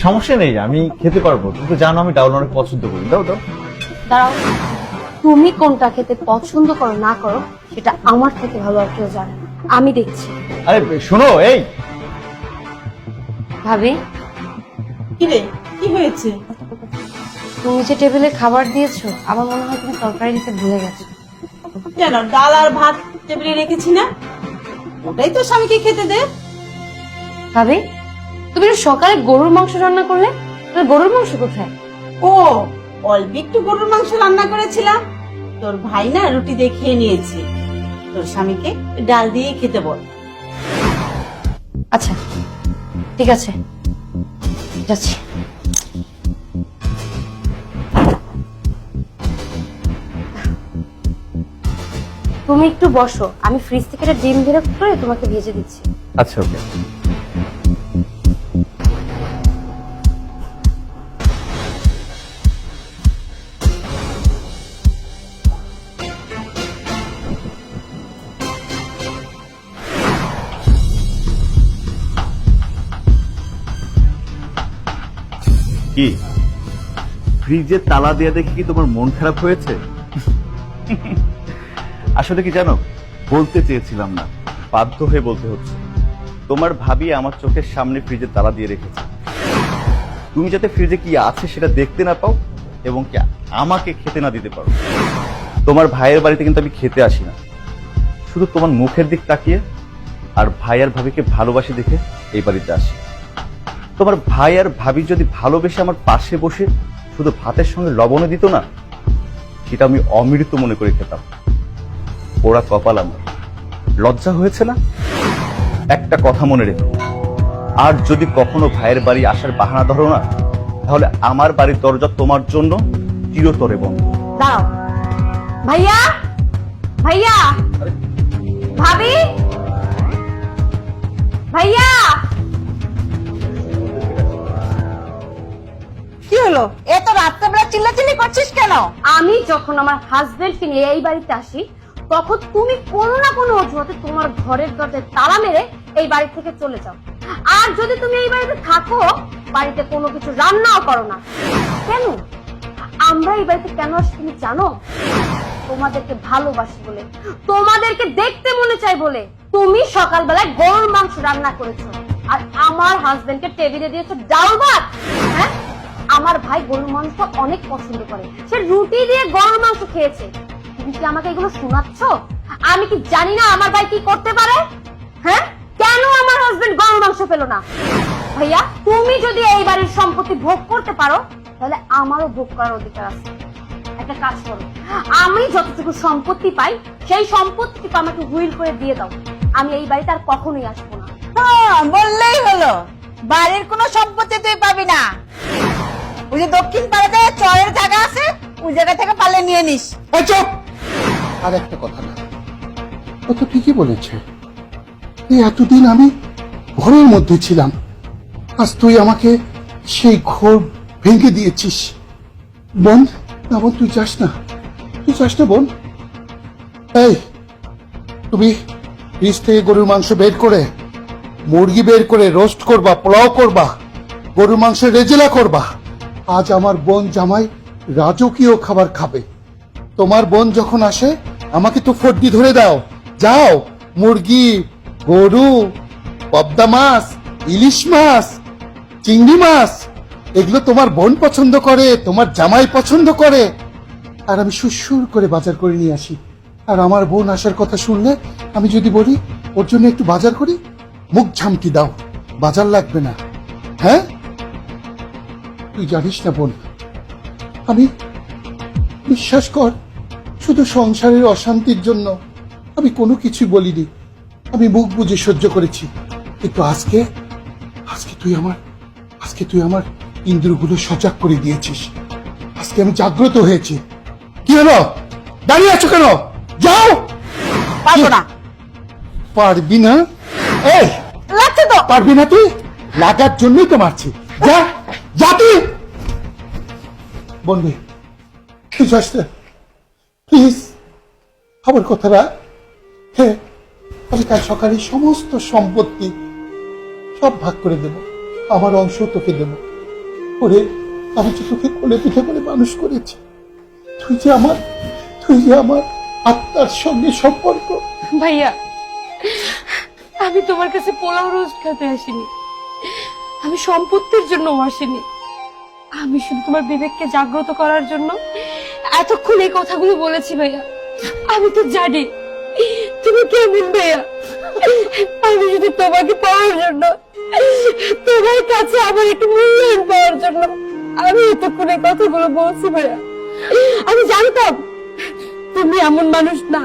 সমস্যা নেই, আমি খেতে পারবো, কিন্তু জানো আমি ডাউল অনেক পছন্দ করি। দাও দাও। দাঁড়াও, তুমি কোনটা খেতে পছন্দ করো না করো সেটা আমার থেকে ভালো আর কেউ জানে না। আমি দেখছি। আরে শোনো, এই ভাবি, কি রে, কি হয়েছে? তুমি যে টেবিলে খাবার দিয়েছো আমার মনে হয় তুমি তরকারি দিতে ভুলে গেছো। কেন, ডাল আর ভাত টেবিলে রেখেছি না? ওটাই তো স্বামীকে খেতে দে। ভাবি, তুমি তো সকালে গরুর মাংস রান্না করলে, তাহলে গরুর মাংস কোথায়? ও, অল্প একটু গরুর মাংস রান্না করেছিলাম, তোর ভাই না রুটি দিয়ে খেয়ে নিয়েছে। তোর স্বামীকে ডাল দিয়ে খেতে বল। আচ্ছা ঠিক আছে, যাচ্ছি। তুমি একটু বসো, আমি ফ্রিজ থেকে একটা ডিম বের করে তোমাকে ভেজে দিচ্ছি। আচ্ছা ওকে। কি ফ্রিজে তালা দিয়ে দেখে কি তোমার মন খারাপ হয়েছে? আসলে কি জানো, বলতে চেয়েছিলাম না, বাধ্য হয়ে বলতে হচ্ছে। তোমার ভাবি আমার চোখের সামনে ফ্রিজে তালা দিয়ে রেখেছে, তুমি যাতে ফ্রিজে কি আছে সেটা দেখতে না পাও এবং কি আমাকে খেতে না দিতে পারো। তোমার ভাইয়ের বাড়িতে কিন্তু আমি খেতে আসি না, শুধু তোমার মুখের দিক তাকিয়ে আর ভাই আর ভাবিকে ভালোবাসি দেখে এই বাড়িতে আসি। তোমার ভাই আর ভাবি যদি ভালোবেসে আমার পাশে বসে শুধু ভাতের সঙ্গে লবণও দিত না, সেটা আমি অমৃত মনে করে খেতাম। ওরা কপাল আমার, লজ্জা হয়েছে না? একটা কথা মনে রেখো, আর যদি কখনো ভাইয়ের বাড়ি আসার বাহানা ধরো না, তাহলে আমার বাড়ির দরজা তোমার জন্য চিরতরে বন্ধ। দাঁড়াও, ভাইয়া, ভাইয়া, ভাবি, ভাইয়া। কি হলো, এত রাত্রেবেলা চিল্লাচিল্লি করছিস কেন? আমি যখন আমার হাজবেন্ডকে নিয়ে এই বাড়িতে আসি তখন তুমি কোনো না কোনো অজুহাতে তোমার ঘরের দরজায় তালা মেরে এই বাড়ি থেকে চলে যাও। আর যদি তুমি এই বাড়িতে থাকো, বাড়িতে কোনো কিছু রান্নাও করো না। কেন আমরা এই বাড়িতে কেন আসি তুমি জানো? তোমাদেরকে ভালোবাসি বলে, তোমাদেরকে দেখতে মনে চাই বলে তুমি সকালবেলায় গরুর মাংস রান্না করেছো আর আমার হাজবেন্ডকে টেবিলে দিয়েছো ডাল ভাত। হ্যাঁ, আমার ভাই গরুর মাংস অনেক পছন্দ করে, সে রুটি দিয়ে গরুর মাংস খেয়েছে। তুমি কি আমাকে এগুলো শোনাচ্ছ? আমি কি জানি না আমার ভাই কি করতে পারে? হ্যাঁ, কেন আমার হাজবেন্ড গরুর মাংস পেল না? ভাইয়া, তুমি যদি এই বাড়ির সম্পত্তি ভোগ করতে পারো তাহলে আমারও ভোগ করার অধিকার আছে। একটা কাজ করো, আমি যতটুকু সম্পত্তি পাই সেই সম্পত্তিটুকু আমাকে হুইল করে দিয়ে দাও। আমি এই বাড়িতে আর কখনোই আসবো না। হ্যাঁ, বললেই হলো, বাড়ির কোনো সম্পত্তি তুই পাবি না। ওই যে দক্ষিণ পাড়াতে চরের জায়গা আছে, ওই জায়গা থেকে পালে নিয়ে নিস। চুপ! আর একটা কথা না, ও তো ঠিকই বলেছে। এই এতদিন আমি ঘরের মধ্যে ছিলাম, আজ তুই আমাকে সেই ঘর ভেঙে দিয়েছিস। বোন, না বোন, তুই যাস না, তুই যাস না বোন। এই, তুমি ফ্রিজ থেকে গরুর মাংস বের করে, মুরগি বের করে রোস্ট করবা, পোলাও করবা, গরুর মাংসের রেজেলা করবা। আজ আমার বোন জামাই রাজকীয় খাবার খাবে। তোমার বোন যখন আসে আমাকে তো ফর্দি ধরে দাও। যাও, মুরগি, গরু, পদ্মা মাছ, ইলিশ মাছ, চিংড়ি মাছ, এগুলো তোমার বোন পছন্দ করে, তোমার জামাই পছন্দ করে। আর আমি সুরসুর করে বাজার করে নিয়ে আসি। আর আমার বোন আসার কথা শুনলে আমি যদি বলি ওর জন্য একটু বাজার করি, মুখ ঝামটি দাও, বাজার লাগবে না। হ্যাঁ, তুই জানিস না বোন, আমি, বিশ্বাস কর, শুধু সংসারের অশান্তির জন্য আমি কোনো কিছু বলিনি, আমি মুখ বুজে সহ্য করেছি। কিন্তু আজকে তুই আমার ইন্দ্রগুলো সজাগ করে দিয়েছিস। আজকে আমি জাগ্রত হয়েছি। কি হলো, দাঁড়িয়ে আছো কেন? যাও। পারবো না। পারবি না? এই, লাগছে তো। পারবি না তুই? লাগার জন্যই তো মারছি। যা, যা তুই। বন্ধু, তুই যাস না প্লিজ, আমার কথা রাখ। হ্যাঁ, আমি কাল সকালে সমস্ত সম্পত্তি সব ভাগ করে দেব, আমার অংশ তোকে দেব। ওরে, আমি যে তোকে কোলে পিঠে করে মানুষ করেছি, তুই যে আমার আত্মার সঙ্গে সম্পর্ক। ভাইয়া, আমি তোমার কাছে পোলাও রোজ খেতে আসিনি, আমি সম্পত্তির জন্য আসিনি, আমি শুধু তোমার বিবেককে জাগ্রত করার জন্য এতক্ষণ এই কথাগুলো বলেছি। ভাইয়া, আমি তো জানি তুমি কেমন ভাইয়া। আমি শুধু তোমাকে পাওয়ার জন্য, তোমার কাছে আমার একটু মূল্যায়ন পাওয়ার জন্য আমি এতক্ষণ এই কথাগুলো বলছি। ভাইয়া, আমি জানতাম তুমি এমন মানুষ না।